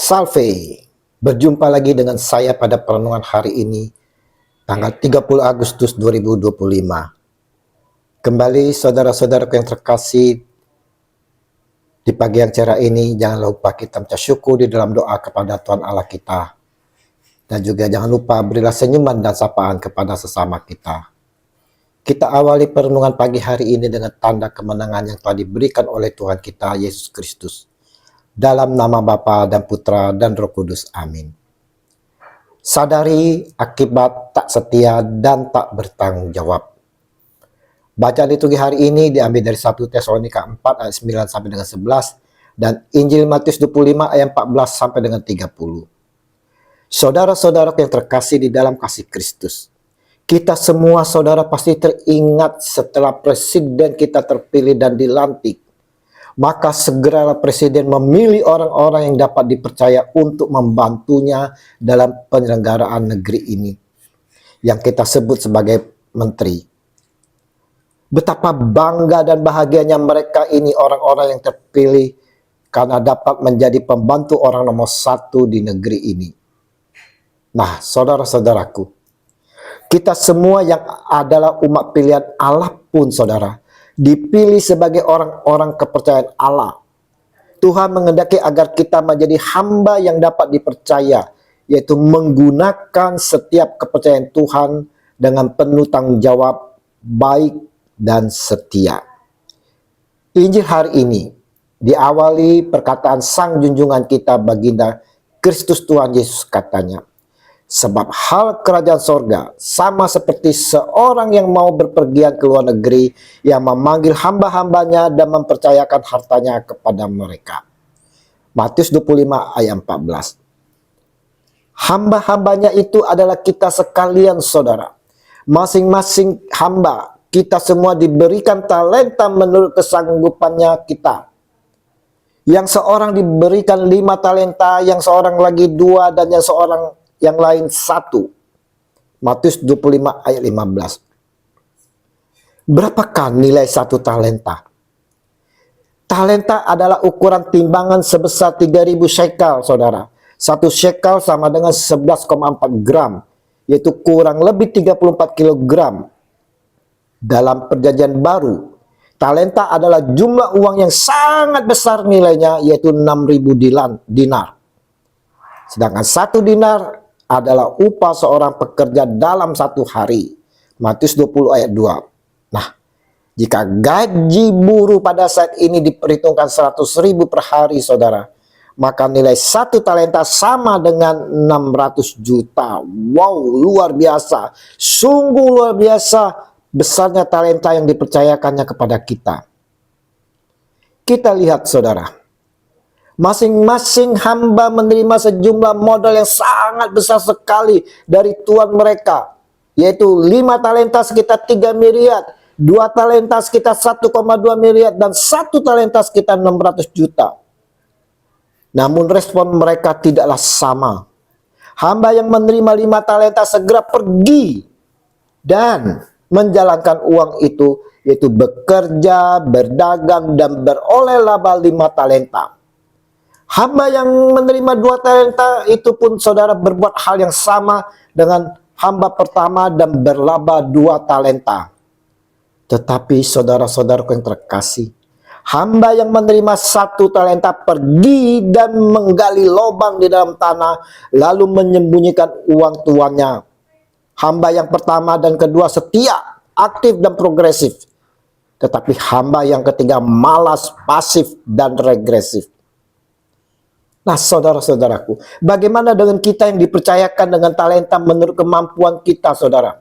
Salve, berjumpa lagi dengan saya pada perenungan hari ini, tanggal 30 Agustus 2025. Kembali saudara-saudaraku yang terkasih, di pagi yang cerah ini jangan lupa kita mengucap syukur di dalam doa kepada Tuhan Allah kita. Dan juga jangan lupa berilah senyuman dan sapaan kepada sesama kita. Kita awali perenungan pagi hari ini dengan tanda kemenangan yang telah diberikan oleh Tuhan kita Yesus Kristus. Dalam nama Bapa dan Putra dan Roh Kudus. Amin. Sadari akibat tak setia dan tak bertanggung jawab. Bacaan liturgi hari ini diambil dari 1 Tesalonika 4 ayat 9 sampai dengan 11 dan Injil Matius 25 ayat 14 sampai dengan 30. Saudara-saudara yang terkasih di dalam kasih Kristus, kita semua saudara pasti teringat setelah presiden kita terpilih dan dilantik, maka segeralah presiden memilih orang-orang yang dapat dipercaya untuk membantunya dalam penyelenggaraan negeri ini, yang kita sebut sebagai menteri. Betapa bangga dan bahagianya mereka ini, orang-orang yang terpilih, karena dapat menjadi pembantu orang nomor 1 di negeri ini. Nah, saudara-saudaraku, kita semua yang adalah umat pilihan Allah pun, saudara, dipilih sebagai orang-orang kepercayaan Allah. Tuhan menghendaki agar kita menjadi hamba yang dapat dipercaya, yaitu menggunakan setiap kepercayaan Tuhan dengan penuh tanggung jawab, baik dan setia. Injil hari ini diawali perkataan Sang Junjungan kita Baginda Kristus Tuhan Yesus, katanya, sebab hal kerajaan sorga sama seperti seorang yang mau berpergian ke luar negeri, yang memanggil hamba-hambanya dan mempercayakan hartanya kepada mereka. Matius 25 ayat 14. Hamba-hambanya itu adalah kita sekalian, saudara. Masing-masing hamba, kita semua diberikan talenta menurut kesanggupannya kita. Yang seorang diberikan 5 talenta, yang seorang lagi 2, dan yang lain 1. Matius 25 ayat 15. Berapakah nilai 1 talenta? Talenta adalah ukuran timbangan sebesar 3.000 shekel, saudara. 1 shekel sama dengan 11,4 gram, yaitu kurang lebih 34 kilogram. Dalam perjanjian baru, talenta adalah jumlah uang yang sangat besar nilainya, yaitu 6.000 dinar. Sedangkan 1 dinar adalah upah seorang pekerja dalam 1 hari. Matius 20 ayat 2. Nah, jika gaji buruh pada saat ini diperhitungkan 100.000 per hari, saudara, maka nilai 1 talenta sama dengan 600 juta. Wow, luar biasa. Sungguh luar biasa besarnya talenta yang dipercayakannya kepada kita. Kita lihat, saudara, masing-masing hamba menerima sejumlah modal yang sangat besar sekali dari tuan mereka, yaitu 5 talenta sekitar 3 miliar, 2 talenta sekitar 1,2 miliar, dan 1 talenta sekitar 600 juta. Namun respon mereka tidaklah sama. Hamba yang menerima 5 talenta segera pergi dan menjalankan uang itu, yaitu bekerja, berdagang, dan beroleh laba 5 talenta. Hamba yang menerima 2 talenta itu pun, saudara, berbuat hal yang sama dengan hamba pertama dan berlaba 2 talenta. Tetapi saudara-saudaraku yang terkasih, hamba yang menerima 1 talenta pergi dan menggali lubang di dalam tanah, lalu menyembunyikan uang tuannya. Hamba yang pertama dan kedua setia, aktif dan progresif. Tetapi hamba yang ketiga malas, pasif, dan regresif. Nah, saudara-saudaraku, bagaimana dengan kita yang dipercayakan dengan talenta menurut kemampuan kita, saudara?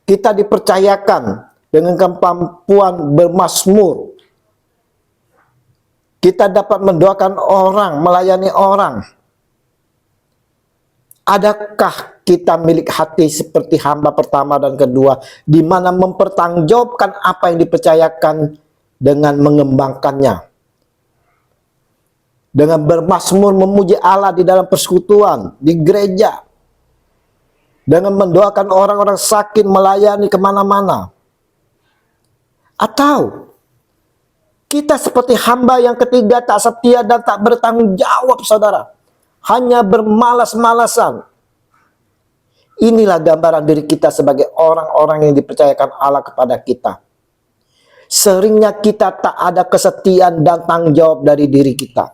Kita dipercayakan dengan kemampuan bermazmur. Kita dapat mendoakan orang, melayani orang. Adakah kita milik hati seperti hamba pertama dan kedua, di mana mempertanggungjawabkan apa yang dipercayakan dengan mengembangkannya? Dengan bermazmur memuji Allah di dalam persekutuan, di gereja. Dengan mendoakan orang-orang sakit, melayani kemana-mana. Atau kita seperti hamba yang ketiga, tak setia dan tak bertanggung jawab, saudara. hanya bermalas-malasan. Inilah gambaran diri kita sebagai orang-orang yang dipercayakan Allah kepada kita. Seringnya kita tak ada kesetiaan dan tanggung jawab dari diri kita.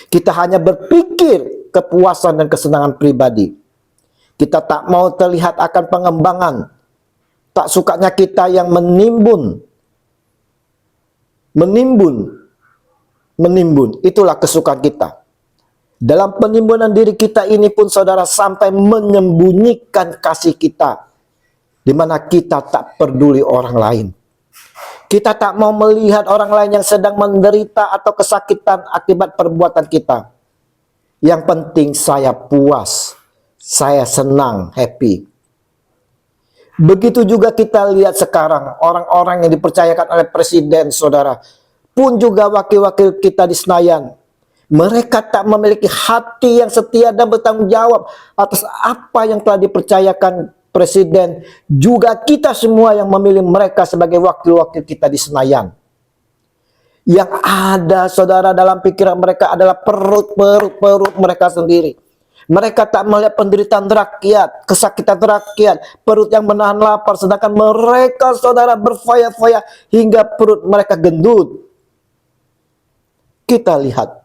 Kita hanya berpikir kepuasan dan kesenangan pribadi. Kita tak mau terlihat akan pengembangan. Tak sukanya kita yang menimbun. Itulah kesukaan kita. Dalam penimbunan diri kita ini pun saudara sampai menyembunyikan kasih kita. Di mana kita tak peduli orang lain. Kita tak mau melihat orang lain yang sedang menderita atau kesakitan akibat perbuatan kita. Yang penting saya puas, saya senang, happy. Begitu juga kita lihat sekarang orang-orang yang dipercayakan oleh presiden saudara. Pun juga wakil-wakil kita di Senayan. Mereka tak memiliki hati yang setia dan bertanggung jawab atas apa yang telah dipercayakan presiden. Juga kita semua yang memilih mereka sebagai wakil-wakil kita di Senayan. Yang ada saudara dalam pikiran mereka adalah perut mereka sendiri. Mereka tak melihat penderitaan rakyat, kesakitan rakyat, perut yang menahan lapar. Sedangkan mereka saudara berfoya-foya hingga perut mereka gendut. Kita lihat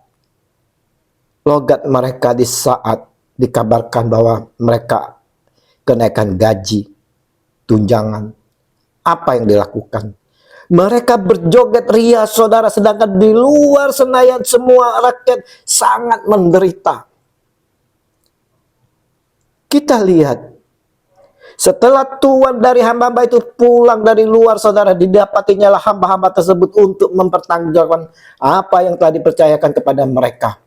logat mereka di saat dikabarkan bahwa mereka kenaikan gaji, tunjangan. Apa yang dilakukan? Mereka berjoget ria saudara, sedangkan di luar Senayan semua rakyat sangat menderita. Kita lihat, setelah tuan dari hamba-hamba itu pulang dari luar saudara, didapatinya lah hamba-hamba tersebut untuk mempertanggungjawabkan apa yang telah dipercayakan kepada mereka.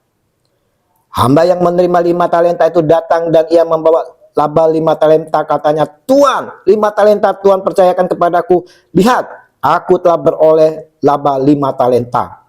Hamba yang menerima 5 talenta itu datang dan ia membawa laba 5 talenta. Katanya, Tuan, 5 talenta Tuan percayakan kepadaku. Lihat, aku telah beroleh laba 5 talenta.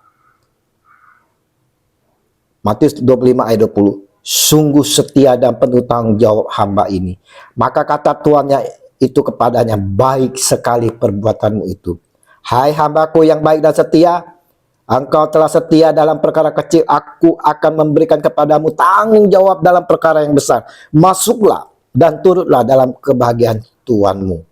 Matius 25 ayat 20. Sungguh setia dan penuh tanggung jawab hamba ini. Maka kata tuannya itu kepadanya, baik sekali perbuatanmu itu. Hai hambaku yang baik dan setia, engkau telah setia dalam perkara kecil, aku akan memberikan kepadamu tanggung jawab dalam perkara yang besar. Masuklah dan turutlah dalam kebahagiaan tuanmu.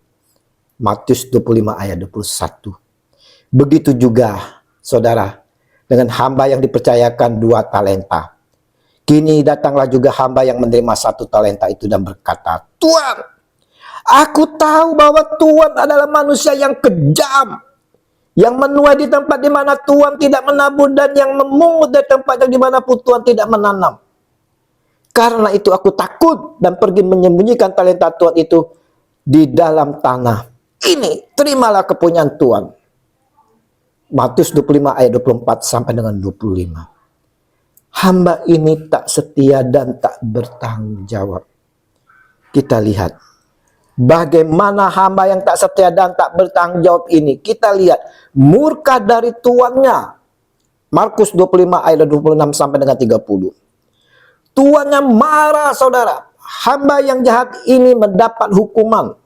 Matius 25 ayat 21. Begitu juga saudara dengan hamba yang dipercayakan 2 talenta. Kini datanglah juga hamba yang menerima 1 talenta itu dan berkata, Tuan, aku tahu bahwa Tuan adalah manusia yang kejam, yang menuai di tempat di mana Tuan tidak menabur dan yang memungut dari tempat yang di mana pun Tuan tidak menanam. Karena itu aku takut dan pergi menyembunyikan talenta Tuan itu di dalam tanah. Ini terimalah kepunyaan Tuan. Matius 25 ayat 24 sampai dengan 25. Hamba ini tak setia dan tak bertanggung jawab. Kita lihat bagaimana hamba yang tak setia dan tak bertanggung jawab ini. Kita lihat murka dari tuannya. Markus 25 ayat 26 sampai dengan 30. Tuannya marah saudara. Hamba yang jahat ini mendapat hukuman.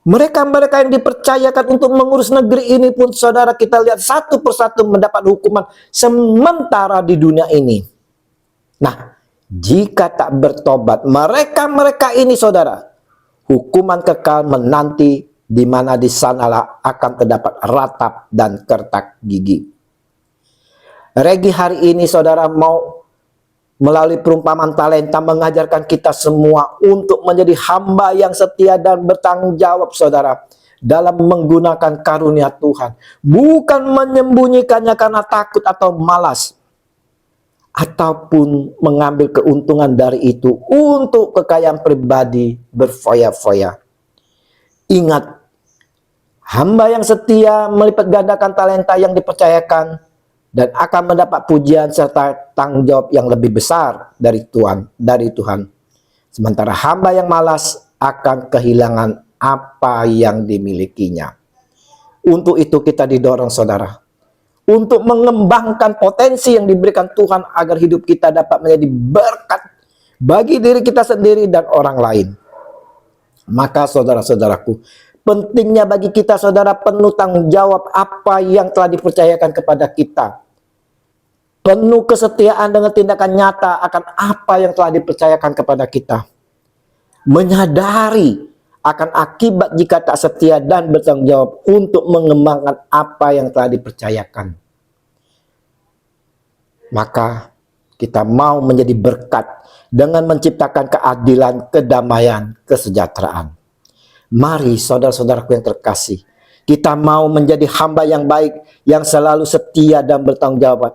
Mereka-mereka yang dipercayakan untuk mengurus negeri ini pun saudara, kita lihat satu persatu mendapat hukuman sementara di dunia ini. Nah, jika tak bertobat, mereka-mereka ini saudara, hukuman kekal menanti, di mana di sanalah akan terdapat ratap dan kertak gigi. Regi hari ini saudara mau melalui perumpamaan talenta mengajarkan kita semua untuk menjadi hamba yang setia dan bertanggung jawab saudara dalam menggunakan karunia Tuhan. Bukan menyembunyikannya karena takut atau malas. Ataupun mengambil keuntungan dari itu untuk kekayaan pribadi berfoya-foya. Ingat, hamba yang setia melipat gandakan talenta yang dipercayakan dan akan mendapat pujian serta tanggung jawab yang lebih besar dari Tuhan. Sementara hamba yang malas akan kehilangan apa yang dimilikinya. Untuk itu kita didorong saudara, untuk mengembangkan potensi yang diberikan Tuhan agar hidup kita dapat menjadi berkat bagi diri kita sendiri dan orang lain. Maka saudara-saudaraku, pentingnya bagi kita saudara penuh tanggung jawab apa yang telah dipercayakan kepada kita. penuh kesetiaan dengan tindakan nyata akan apa yang telah dipercayakan kepada kita, menyadari akan akibat jika tak setia dan bertanggung jawab untuk mengembangkan apa yang telah dipercayakan. Maka kita mau menjadi berkat dengan menciptakan keadilan, kedamaian, kesejahteraan. Mari saudara-saudaraku yang terkasih, kita mau menjadi hamba yang baik, yang selalu setia dan bertanggung jawab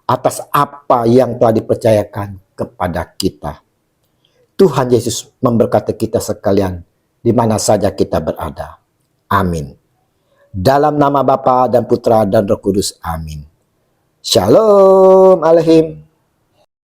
atas apa yang telah dipercayakan kepada kita. Tuhan Yesus memberkati kita sekalian di mana saja kita berada. Amin. Dalam nama Bapa dan Putra dan Roh Kudus. Amin. Shalom Alehim.